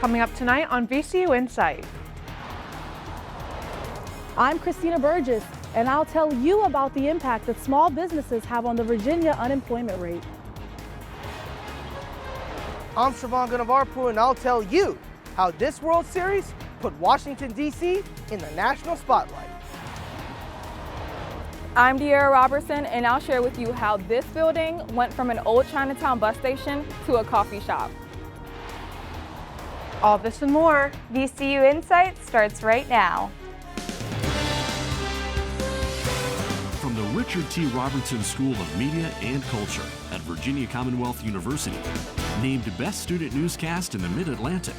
Coming up tonight on VCU InSight. I'm Christina Burgess, and I'll tell you about the impact that small businesses have on the Virginia unemployment rate. I'm Siobhan Gunavarpur, and I'll tell you how this World Series put Washington, D.C. in the national spotlight. I'm Robertson, and I'll share with you how this building went from an old Chinatown bus station to a coffee shop. All this and more. VCU InSight starts right now. From the Richard T. Robertson School of Media and Culture at Virginia Commonwealth University, named Best Student Newscast in the Mid-Atlantic,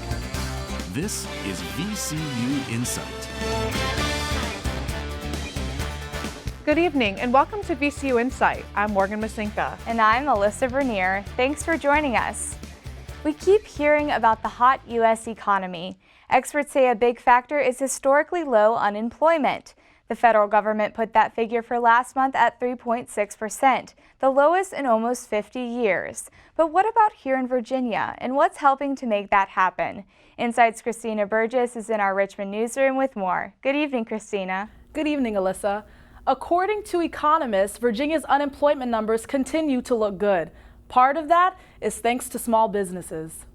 this is VCU InSight. Good evening and welcome to VCU InSight. I'm Morgan Masinka. And I'm Alyssa Vernier. Thanks for joining us. We keep hearing about the hot U.S. economy. Experts say a big factor is historically low unemployment. The federal government put that figure for last month at 3.6%, the lowest in almost 50 years. But what about here in Virginia, and what's helping to make that happen? InSight's Christina Burgess is in our Richmond newsroom with more. Good evening, Christina. Good evening, Alyssa. According to economists, Virginia's unemployment numbers continue to look good. Part of that is thanks to small businesses.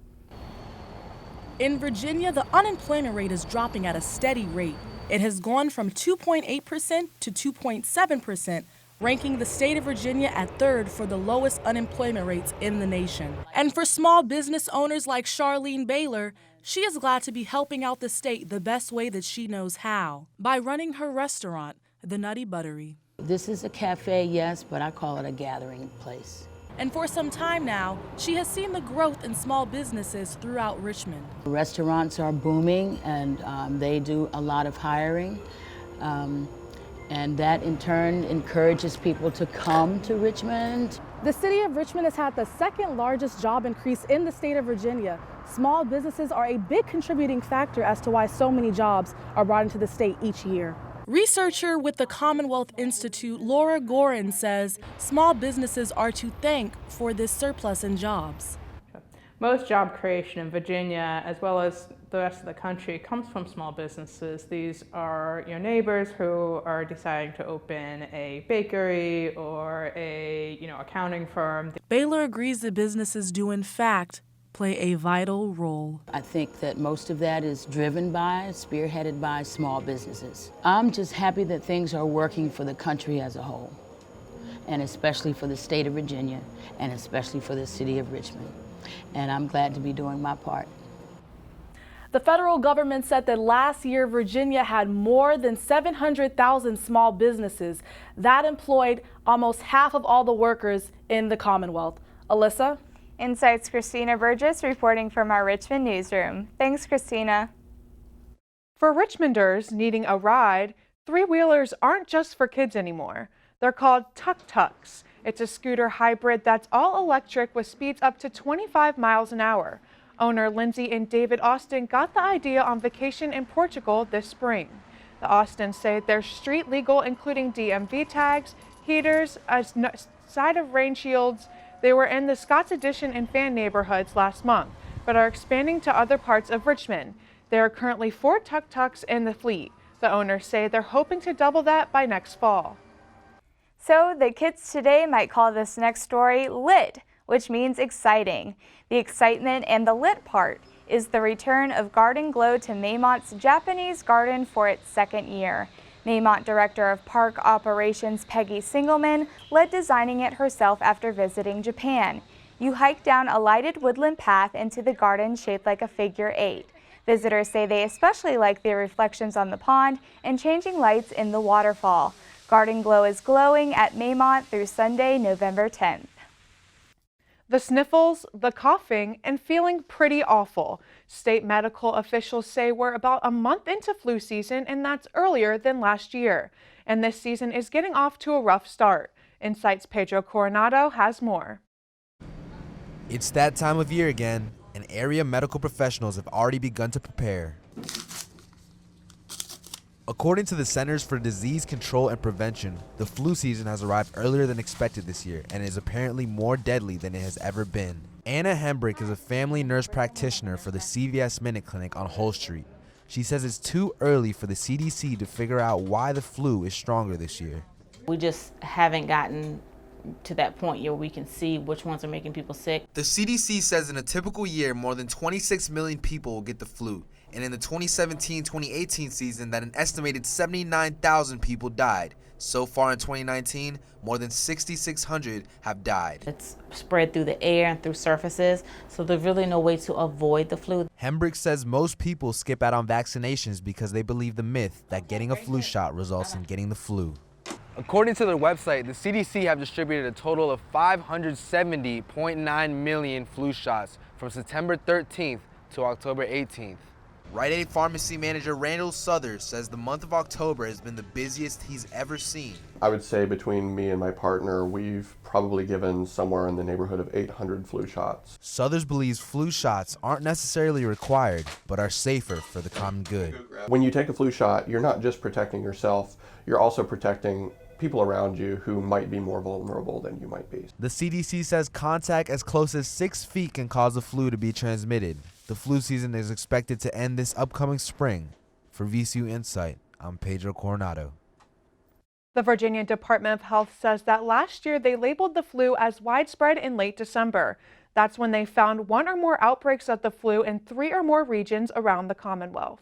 In Virginia, the unemployment rate is dropping at a steady rate. It has gone from 2.8% to 2.7%, ranking the state of Virginia at third for the lowest unemployment rates in the nation. And for small business owners like Charlene Baylor, she is glad to be helping out the state the best way that she knows how, by running her restaurant, the Nutty Buttery. This is a cafe, yes, but I call it a gathering place. And for some time now, she has seen the growth in small businesses throughout Richmond. Restaurants are booming, and they do a lot of hiring. And that in turn encourages people to come to Richmond. The city of Richmond has had the second largest job increase in the state of Virginia. Small businesses are a big contributing factor as to why so many jobs are brought into the state each year. Researcher with the Commonwealth Institute, Laura Gorin, says small businesses are to thank for this surplus in jobs. Most job creation in Virginia, as well as the rest of the country, comes from small businesses. These are your neighbors who are deciding to open a bakery or a accounting firm. Baylor agrees that businesses do in fact play a vital role. I think that most of that is driven by, spearheaded by small businesses. I'm just happy that things are working for the country as a whole, and especially for the state of Virginia, and especially for the city of Richmond. And I'm glad to be doing my part. The federal government said that last year, Virginia had more than 700,000 small businesses that employed almost half of all the workers in the Commonwealth. Alyssa? InSight's Christina Burgess reporting from our Richmond newsroom. Thanks, Christina. For Richmonders needing a ride, three-wheelers aren't just for kids anymore. They're called Tuk Tuks. It's a scooter hybrid that's all electric with speeds up to 25 miles an hour. Owner Lindsay and David Austin got the idea on vacation in Portugal this spring. The Austins say they're street legal, including DMV tags, heaters, a side of rain shields. They were in the Scots Addition and Fan neighborhoods last month, but are expanding to other parts of Richmond. There are currently 4 Tuk Tuks in the fleet. The owners say they're hoping to double that by next fall. So the kids today might call this next story lit, which means exciting. The excitement and the lit part is the return of Garden Glow to Maymont's Japanese garden for its second year. Maymont Director of Park Operations Peggy Singelman led designing it herself after visiting Japan. You hike down a lighted woodland path into the garden shaped like a figure 8. Visitors say they especially like the reflections on the pond and changing lights in the waterfall. Garden Glow is glowing at Maymont through Sunday, November 10th. The sniffles, the coughing, and feeling pretty awful. State medical officials say we're about a month into flu season, and that's earlier than last year. And this season is getting off to a rough start. InSight's Pedro Coronado has more. It's that time of year again, and area medical professionals have already begun to prepare. According to the Centers for Disease Control and Prevention, the flu season has arrived earlier than expected this year and is apparently more deadly than it has ever been. Anna Hembrick is a family nurse practitioner for the CVS Minute Clinic on Hull Street. She says it's too early for the CDC to figure out why the flu is stronger this year. We just haven't gotten to that point where we can see which ones are making people sick. The CDC says in a typical year, more than 26 million people will get the flu. And in the 2017-2018 season, that an estimated 79,000 people died. So far in 2019, more than 6,600 have died. It's spread through the air and through surfaces, so there's really no way to avoid the flu. Hembrick says most people skip out on vaccinations because they believe the myth that getting a flu shot results in getting the flu. According to their website, the CDC have distributed a total of 570.9 million flu shots from September 13th to October 18th. Rite Aid pharmacy manager Randall Southers says the month of October has been the busiest he's ever seen. I would say between me and my partner, we've probably given somewhere in the neighborhood of 800 flu shots. Southers believes flu shots aren't necessarily required, but are safer for the common good. When you take a flu shot, you're not just protecting yourself, you're also protecting people around you who might be more vulnerable than you might be. The CDC says contact as close as 6 feet can cause the flu to be transmitted. The flu season is expected to end this upcoming spring. For VCU InSight, I'm Pedro Coronado. The Virginia Department of Health says that last year they labeled the flu as widespread in late December. That's when they found 1 or more outbreaks of the flu in 3 or more regions around the Commonwealth.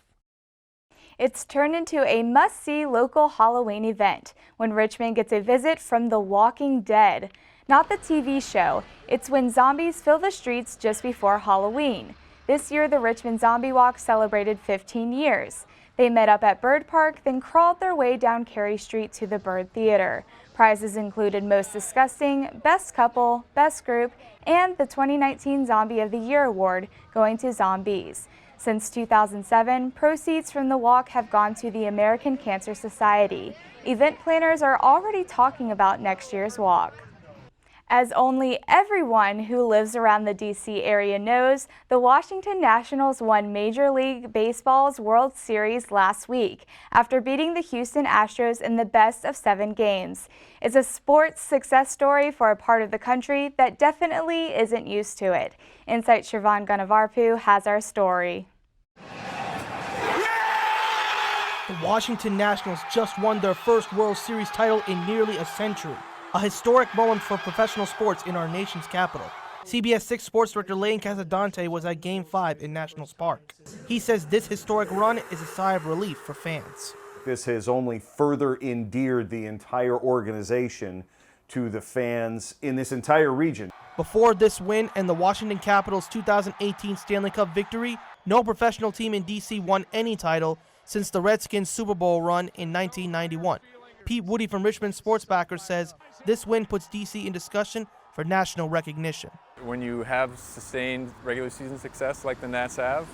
It's turned into a must-see local Halloween event when Richmond gets a visit from The Walking Dead. Not the TV show, it's when zombies fill the streets just before Halloween. This year, the Richmond Zombie Walk celebrated 15 years. They met up at Bird Park, then crawled their way down Carey Street to the Bird Theater. Prizes included Most Disgusting, Best Couple, Best Group, and the 2019 Zombie of the Year award going to zombies. Since 2007, proceeds from the walk have gone to the American Cancer Society. Event planners are already talking about next year's walk. As only everyone who lives around the D.C. area knows, the Washington Nationals won Major League Baseball's World Series last week after beating the Houston Astros in the best-of-7 games. It's a sports success story for a part of the country that definitely isn't used to it. InSight's Siobhan Gunavarpu has our story. The Washington Nationals just won their first World Series title in nearly a century. A historic moment for professional sports in our nation's capital. CBS 6 sports director Lane Casadante was at Game 5 in Nationals Park. He says this historic run is a sigh of relief for fans. This has only further endeared the entire organization to the fans in this entire region. Before this win and the Washington Capitals' 2018 Stanley Cup victory, no professional team in D.C. won any title since the Redskins' Super Bowl run in 1991. Pete Woody from Richmond Sportsbacker says this win puts D.C. in discussion for national recognition. When you have sustained regular season success like the Nats have,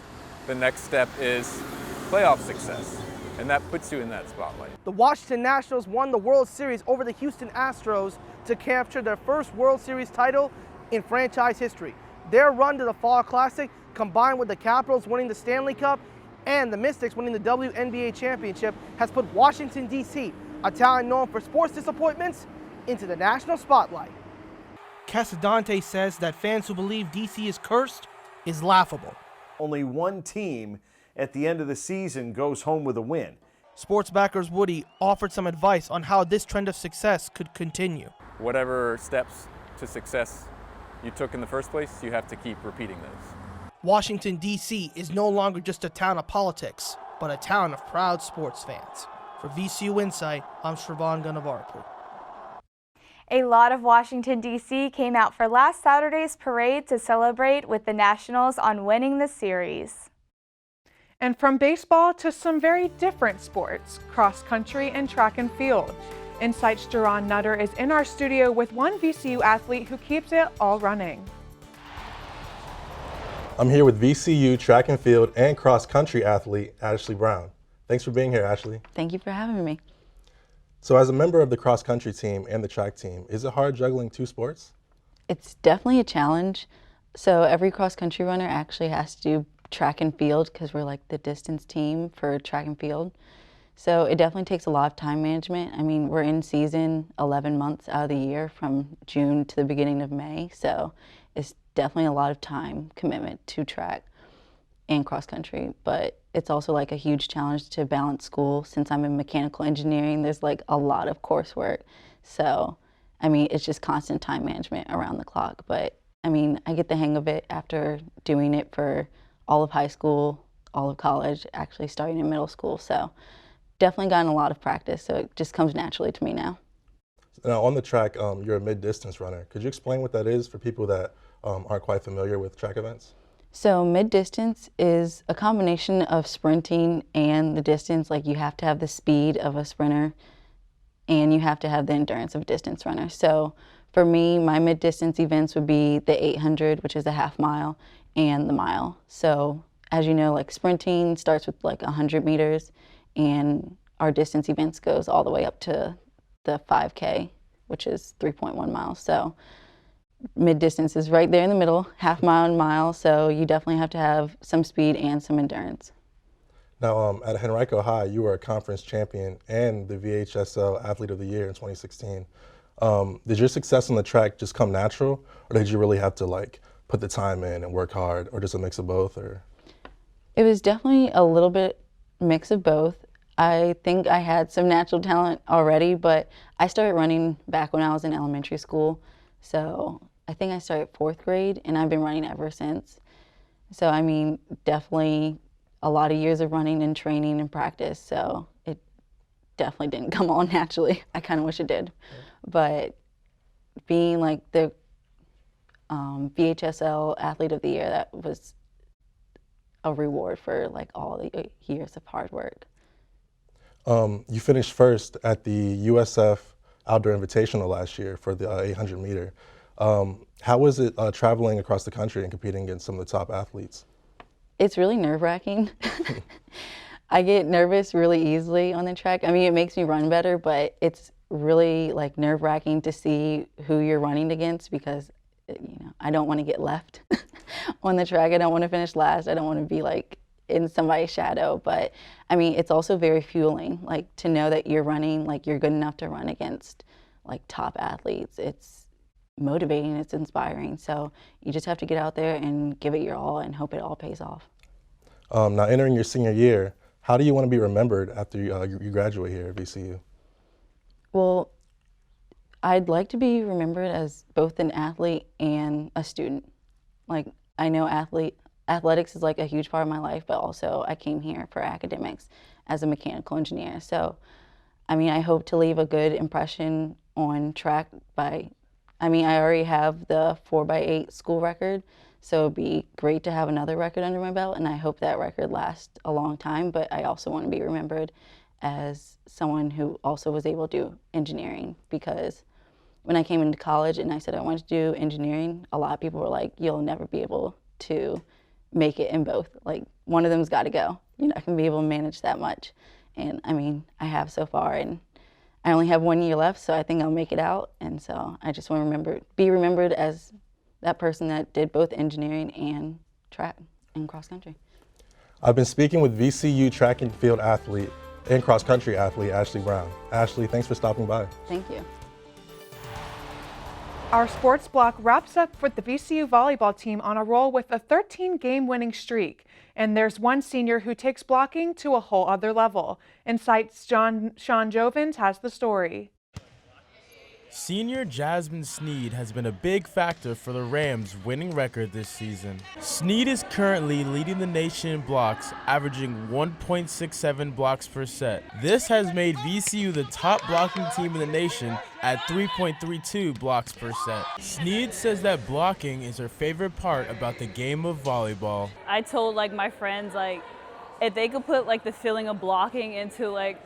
the next step is playoff success, and that puts you in that spotlight. The Washington Nationals won the World Series over the Houston Astros to capture their first World Series title in franchise history. Their run to the Fall Classic, combined with the Capitals winning the Stanley Cup and the Mystics winning the WNBA championship, has put Washington, D.C., a town known for sports disappointments, into the national spotlight. Casadante says that fans who believe D.C. is cursed is laughable. Only one team at the end of the season goes home with a win. Sportsbackers Woody offered some advice on how this trend of success could continue. Whatever steps to success you took in the first place, you have to keep repeating those. Washington, D.C. is no longer just a town of politics, but a town of proud sports fans. For VCU InSight, I'm Siobhan Gunavarpu. A lot of Washington, D.C. came out for last Saturday's parade to celebrate with the Nationals on winning the series. And from baseball to some very different sports, cross country and track and field. InSight's Jerron Nutter is in our studio with one VCU athlete who keeps it all running. I'm here with VCU track and field and cross country athlete Ashley Brown. Thanks for being here, Ashley. Thank you for having me. So as a member of the cross country team and the track team, is it hard juggling 2 sports? It's definitely a challenge. So every cross country runner actually has to do track and field because we're like the distance team for track and field. So it definitely takes a lot of time management. I mean, we're in season 11 months out of the year from June to the beginning of May. So it's definitely a lot of time commitment to track and cross country, but it's also like a huge challenge to balance school. Since I'm in mechanical engineering, there's like a lot of coursework. So, I mean, it's just constant time management around the clock. But I mean, I get the hang of it after doing it for all of high school, all of college, actually starting in middle school. So definitely gotten a lot of practice. So it just comes naturally to me now. Now on the track, you're a mid-distance runner. Could you explain what that is for people that aren't quite familiar with track events? So mid-distance is a combination of sprinting and the distance. Like, you have to have the speed of a sprinter and you have to have the endurance of a distance runner. So for me, my mid-distance events would be the 800, which is a half mile, and the mile. So as you know, like, sprinting starts with like 100 meters, and our distance events goes all the way up to the 5K, which is 3.1 miles. So mid-distance is right there in the middle, half mile and mile, so you definitely have to have some speed and some endurance. Now, at Henrico High, you were a conference champion and the VHSL Athlete of the Year in 2016. Did your success on the track just come natural, or did you really have to like put the time in and work hard, or just a mix of both? Or It was definitely a little bit mix of both. I think I had some natural talent already, but I started running back when I was in elementary school. So I think I started 4th grade, and I've been running ever since. So I mean, definitely a lot of years of running and training and practice. So it definitely didn't come all naturally. I kind of wish it did. But being like the VHSL Athlete of the Year, that was a reward for like all the years of hard work. You finished first at the USF Outdoor Invitational last year for the 800 meter. How was it traveling across the country and competing against some of the top athletes? It's really nerve-wracking. I get nervous really easily on the track. I mean, it makes me run better, but it's really like nerve-wracking to see who you're running against, because you know, I don't want to get left on the track. I don't want to finish last. I don't want to be like in somebody's shadow. But I mean, it's also very fueling, like to know that you're running, like you're good enough to run against like top athletes. It's motivating, it's inspiring. So you just have to get out there and give it your all and hope it all pays off. Now entering your senior year, how do you want to be remembered after you graduate here at VCU? Well, I'd like to be remembered as both an athlete and a student. Like, I know athletics is like a huge part of my life, but also I came here for academics as a mechanical engineer. So, I mean, I hope to leave a good impression on track by, I mean, I already have the 4x8 school record, so it'd be great to have another record under my belt, and I hope that record lasts a long time, but I also want to be remembered as someone who also was able to do engineering, because when I came into college and I said I wanted to do engineering, a lot of people were like, you'll never be able to make it in both. Like, one of them's got to go. You're not going to be able to manage that much. And I mean, I have so far, and I only have 1 year left, so I think I'll make it out. And so I just want to be remembered as that person that did both engineering and track and cross country. I've been speaking with VCU track and field athlete and cross country athlete Ashley Brown. Ashley, thanks for stopping by. Thank you. Our sports block wraps up with the VCU volleyball team on a roll with a 13-game winning streak. And there's one senior who takes blocking to a whole other level. InSight's Sean Jovins has the story. Senior Jasmine Sneed has been a big factor for the Rams' winning record this season. Sneed is currently leading the nation in blocks, averaging 1.67 blocks per set. This has made VCU the top blocking team in the nation at 3.32 blocks per set. Sneed says that blocking is her favorite part about the game of volleyball. I told my friends, if they could put the feeling of blocking into a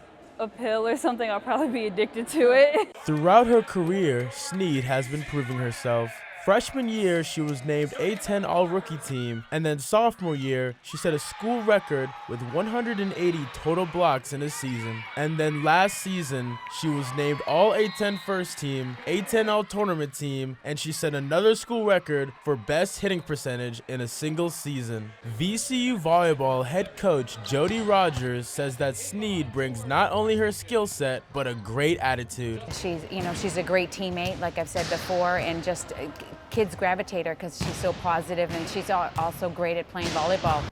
pill or something, I'll probably be addicted to it. Throughout her career, Sneed has been proving herself. Freshman year, she was named A10 All-Rookie Team, and then sophomore year, she set a school record with 180 total blocks in a season. And then last season, she was named All-A10 First Team, A10 All-Tournament Team, and she set another school record for best hitting percentage in a single season. VCU volleyball head coach Jody Rogers says that Sneed brings not only her skill set, but a great attitude. She's a great teammate, like I've said before, and just kids gravitate her because she's so positive, and she's also great at playing volleyball.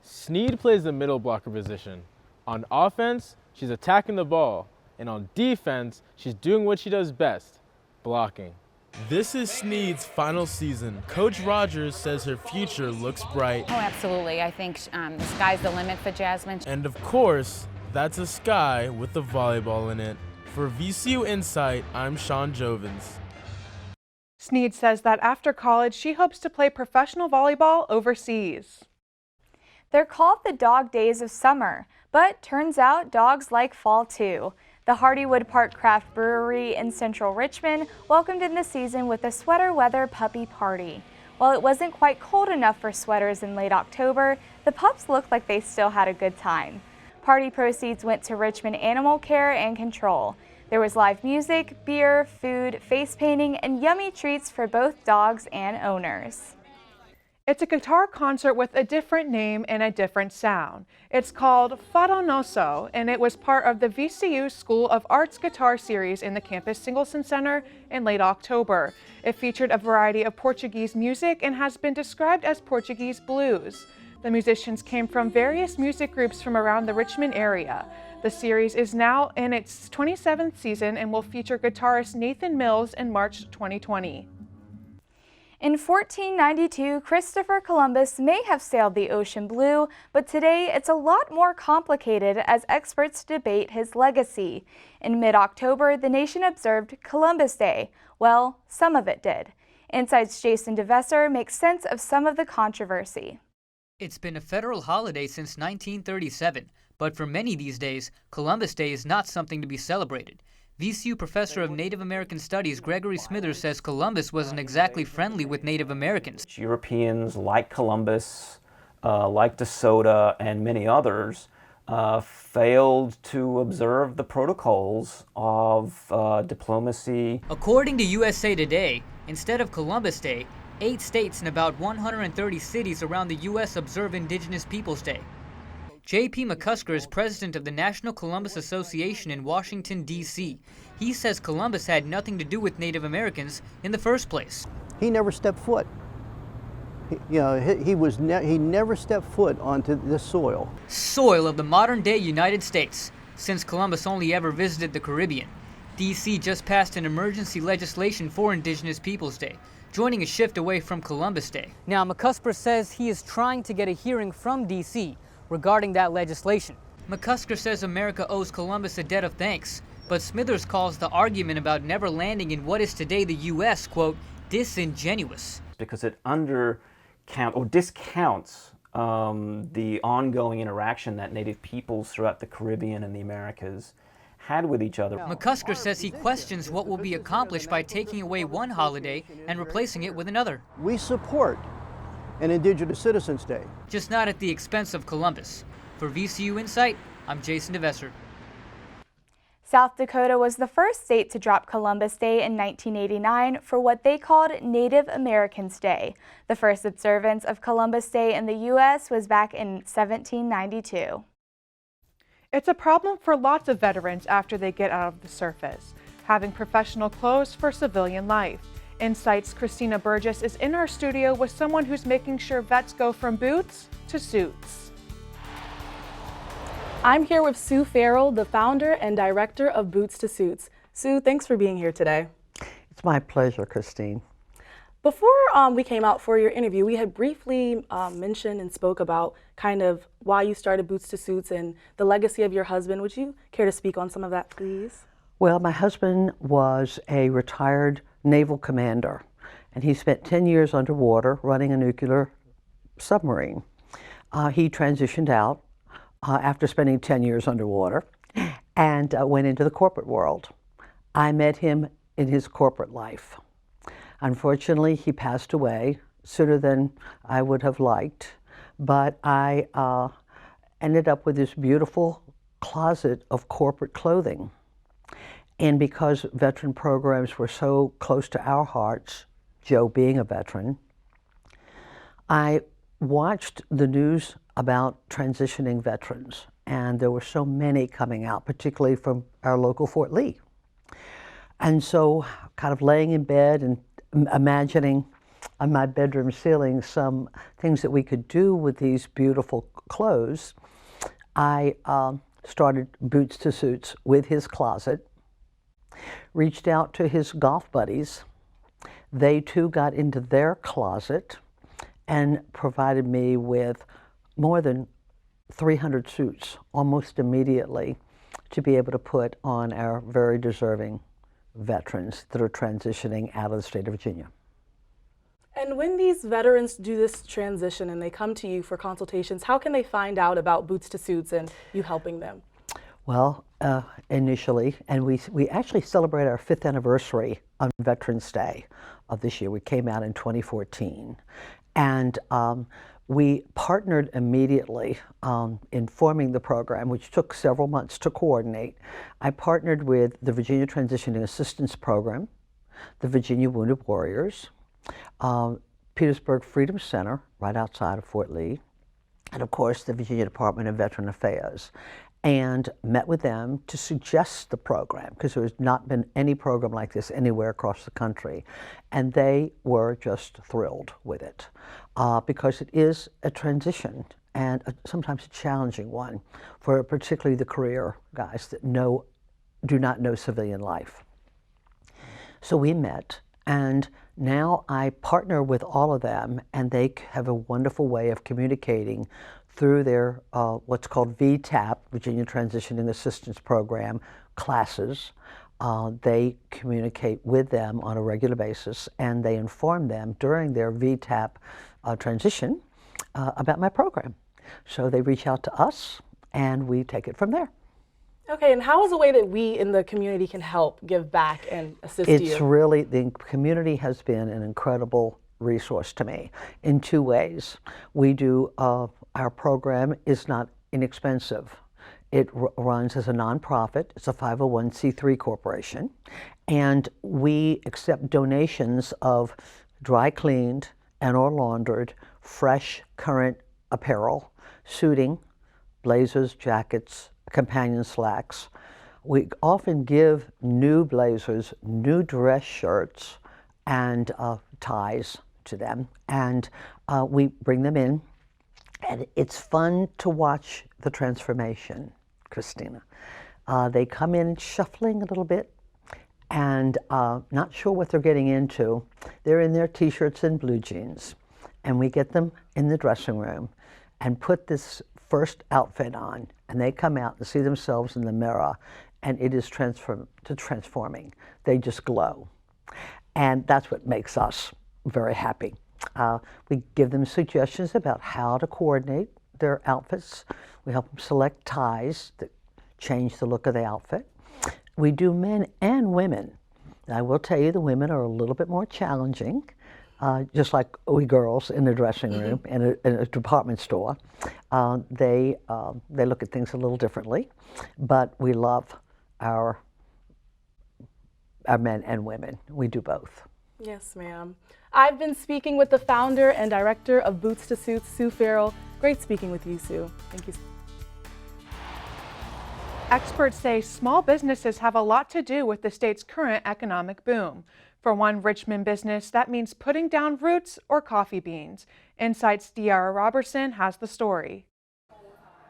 Sneed plays the middle blocker position. On offense, she's attacking the ball, and on defense, she's doing what she does best, blocking. This is Sneed's final season. Coach Rogers says her future looks bright. Oh, absolutely. I think the sky's the limit for Jasmine. And of course, that's a sky with a volleyball in it. For VCU InSight, I'm Sean Jovins. Sneed says that after college, she hopes to play professional volleyball overseas. They're called the dog days of summer, but turns out dogs like fall too. The Hardywood Park Craft Brewery in central Richmond welcomed in the season with a sweater weather puppy party. While it wasn't quite cold enough for sweaters in late October, the pups looked like they still had a good time. Party proceeds went to Richmond Animal Care and Control. There was live music, beer, food, face painting, and yummy treats for both dogs and owners. It's a guitar concert with a different name and a different sound. It's called Fatone Oso, and it was part of the VCU School of Arts Guitar Series in the Campus Singleton Center in late October. It featured a variety of Portuguese music and has been described as Portuguese blues. The musicians came from various music groups from around the Richmond area. The series is now in its 27th season and will feature guitarist Nathan Mills in March 2020. In 1492, Christopher Columbus may have sailed the ocean blue, but today it's a lot more complicated as experts debate his legacy. In mid-October, the nation observed Columbus Day. Well, some of it did. InSight's Jason DeVesser makes sense of some of the controversy. It's been a federal holiday since 1937, but for many these days, Columbus Day is not something to be celebrated. VCU professor of Native American Studies Gregory Smithers says Columbus wasn't exactly friendly with Native Americans. Europeans like Columbus, like DeSoto, and many others failed to observe the protocols of diplomacy. According to USA Today, instead of Columbus Day, 8 states and about 130 cities around the U.S. observe Indigenous Peoples Day. J.P. McCusker is president of the National Columbus Association in Washington, D.C. He says Columbus had nothing to do with Native Americans in the first place. He never stepped foot. He never stepped foot onto this soil. Soil of the modern-day United States, since Columbus only ever visited the Caribbean. D.C. just passed an emergency legislation for Indigenous Peoples Day, joining a shift away from Columbus Day. Now, McCusker says he is trying to get a hearing from D.C. regarding that legislation. McCusker says America owes Columbus a debt of thanks, but Smithers calls the argument about never landing in what is today the U.S., quote, disingenuous. Because it discounts the ongoing interaction that Native peoples throughout the Caribbean and the Americas had with each other. McCusker says he questions what will be accomplished by taking away one holiday and replacing it with another. We support an Indigenous Citizens Day. Just not at the expense of Columbus. For VCU InSight, I'm Jason DeVesser. South Dakota was the first state to drop Columbus Day in 1989 for what they called Native Americans Day. The first observance of Columbus Day in the U.S. was back in 1792. It's a problem for lots of veterans after they get out of the surface, having professional clothes for civilian life. InSight's Christina Burgess is in our studio with someone who's making sure vets go from boots to suits. I'm here with Sue Farrell, the founder and director of Boots to Suits. Sue, thanks for being here today. It's my pleasure, Christine. Before we came out for your interview, we had briefly mentioned and spoke about kind of why you started Boots to Suits and the legacy of your husband. Would you care to speak on some of that, please? Well, my husband was a retired naval commander, and he spent 10 years underwater running a nuclear submarine. He transitioned out after spending 10 years underwater and went into the corporate world. I met him in his corporate life. Unfortunately, he passed away sooner than I would have liked, but I ended up with this beautiful closet of corporate clothing. And because veteran programs were so close to our hearts, Joe being a veteran, I watched the news about transitioning veterans, and there were so many coming out, particularly from our local Fort Lee. And so kind of laying in bed and imagining on my bedroom ceiling some things that we could do with these beautiful clothes, I started Boots to Suits with his closet, reached out to his golf buddies. They too got into their closet and provided me with more than 300 suits almost immediately to be able to put on our very deserving veterans that are transitioning out of the state of Virginia. And when these veterans do this transition and they come to you for consultations, how can they find out about Boots to Suits and you helping them? Well, initially, and we actually celebrate our 5th anniversary on Veterans Day of this year. We came out in 2014. And we partnered immediately in forming the program, which took several months to coordinate. I partnered with the Virginia Transitioning Assistance Program, the Virginia Wounded Warriors, Petersburg Freedom Center, right outside of Fort Lee, and of course the Virginia Department of Veteran Affairs, and met with them to suggest the program, because there has not been any program like this anywhere across the country. And they were just thrilled with it, because it is a transition, and sometimes a challenging one, for particularly the career guys that do not know civilian life. So we met, and now I partner with all of them, and they have a wonderful way of communicating through their what's called VTAP, Virginia Transitioning Assistance Program, classes. They communicate with them on a regular basis, and they inform them during their VTAP transition about my program. So they reach out to us, and we take it from there. Okay, and how is a way that we in the community can help give back and assist you? It's really, the community has been an incredible resource to me in 2 ways. We do, our program is not inexpensive. It runs as a nonprofit. It's a 501c3 corporation, and we accept donations of dry cleaned and or laundered, fresh, current apparel, suiting, blazers, jackets, companion slacks. We often give new blazers, new dress shirts, and ties to them, and we bring them in, and it's fun to watch the transformation, Christina. They come in shuffling a little bit and not sure what they're getting into. They're in their t-shirts and blue jeans, and we get them in the dressing room and put this first outfit on, and they come out and see themselves in the mirror, and it is transforming. They just glow, and that's what makes us very happy. We give them suggestions about how to coordinate their outfits. We help them select ties that change the look of the outfit. We do men and women. I will tell you, the women are a little bit more challenging, just like we girls in the dressing room in a department store. They look at things a little differently, but we love our men and women. We do both. Yes, ma'am. I've been speaking with the founder and director of Boots to Suits, Sue Farrell. Great speaking with you, Sue. Thank you. Experts say small businesses have a lot to do with the state's current economic boom. For one Richmond business, that means putting down roots or coffee beans. InSight's De'Ara Robertson has the story.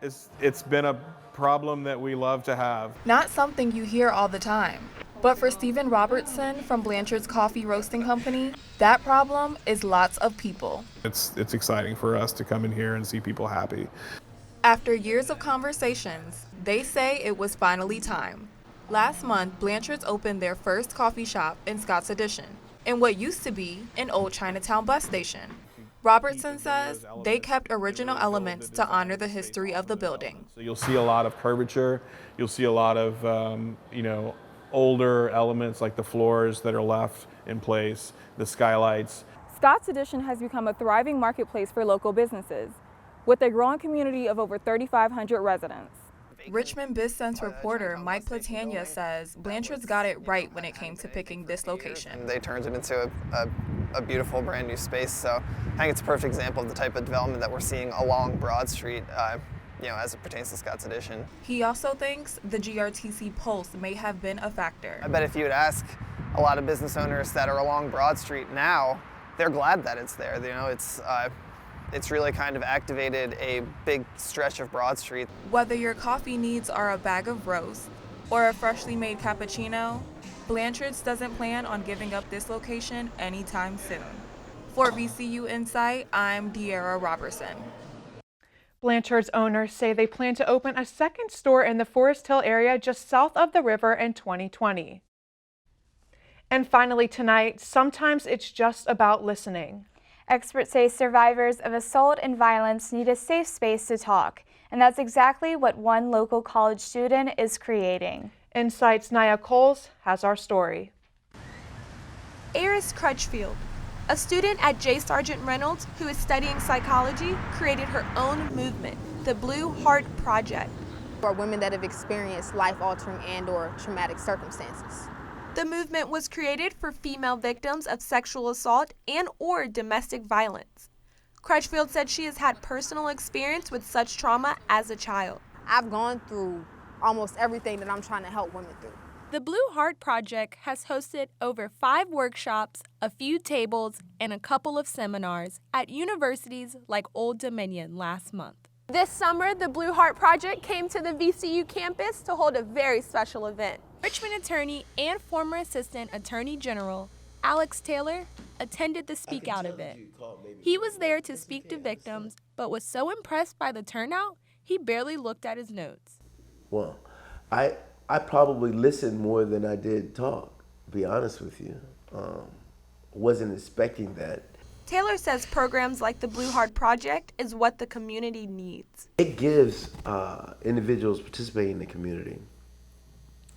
It's been a problem that we love to have. Not something you hear all the time. But for Stephen Robertson from Blanchards Coffee Roasting Company, that problem is lots of people. It's exciting for us to come in here and see people happy. After years of conversations, they say it was finally time. Last month, Blanchards opened their first coffee shop in Scott's Addition, in what used to be an old Chinatown bus station. Robertson says they kept original elements to honor the history of the building. So you'll see a lot of curvature, you'll see a lot of, older elements like the floors that are left in place, the skylights. Scott's Addition has become a thriving marketplace for local businesses, with a growing community of over 3,500 residents. Richmond BizSense reporter Mike Platania says Blanchards got it right when it came to picking this location. They turned it into a beautiful brand new space, so I think it's a perfect example of the type of development that we're seeing along Broad Street, as it pertains to Scott's Addition. He also thinks the GRTC Pulse may have been a factor. I bet if you would ask a lot of business owners that are along Broad Street now, they're glad that it's there. You know, it's really kind of activated a big stretch of Broad Street. Whether your coffee needs are a bag of roast or a freshly made cappuccino, Blanchards doesn't plan on giving up this location anytime soon. For VCU InSight, I'm De'Ara Robertson. Blanchards owners say they plan to open a second store in the Forest Hill area just south of the river in 2020. And finally tonight, sometimes it's just about listening. Experts say survivors of assault and violence need a safe space to talk, and that's exactly what one local college student is creating. InSight's Nia Coles has our story. Eris Crutchfield, a student at J. Sargent Reynolds who is studying psychology, created her own movement, the Blue Heart Project. For women that have experienced life-altering and/or traumatic circumstances. The movement was created for female victims of sexual assault and/or domestic violence. Crutchfield said she has had personal experience with such trauma as a child. I've gone through almost everything that I'm trying to help women through. The Blue Heart Project has hosted over 5 workshops, a few tables, and a couple of seminars at universities like Old Dominion last month. This summer, the Blue Heart Project came to the VCU campus to hold a very special event. Richmond attorney and former Assistant Attorney General Alex Taylor attended the Speak Out event. He was there to speak to victims, but was so impressed by the turnout, he barely looked at his notes. Well, I probably listened more than I did talk, to be honest with you. Wasn't expecting that. Taylor says programs like the Blue Heart Project is what the community needs. It gives individuals participating in the community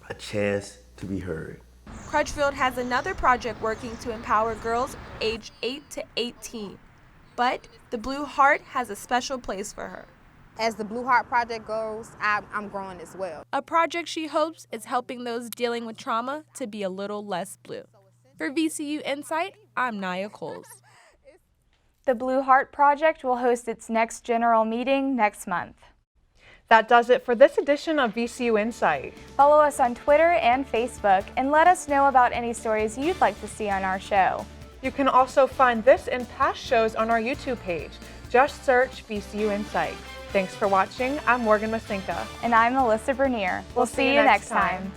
a chance to be heard. Crutchfield has another project working to empower girls aged 8 to 18, but the Blue Heart has a special place for her. As the Blue Heart Project goes, I'm growing as well. A project she hopes is helping those dealing with trauma to be a little less blue. For VCU InSight, I'm Nia Coles. The Blue Heart Project will host its next general meeting next month. That does it for this edition of VCU InSight. Follow us on Twitter and Facebook and let us know about any stories you'd like to see on our show. You can also find this and past shows on our YouTube page. Just search VCU InSight. Thanks for watching. I'm Morgan Masinka. And I'm Melissa Bernier. We'll see you next time.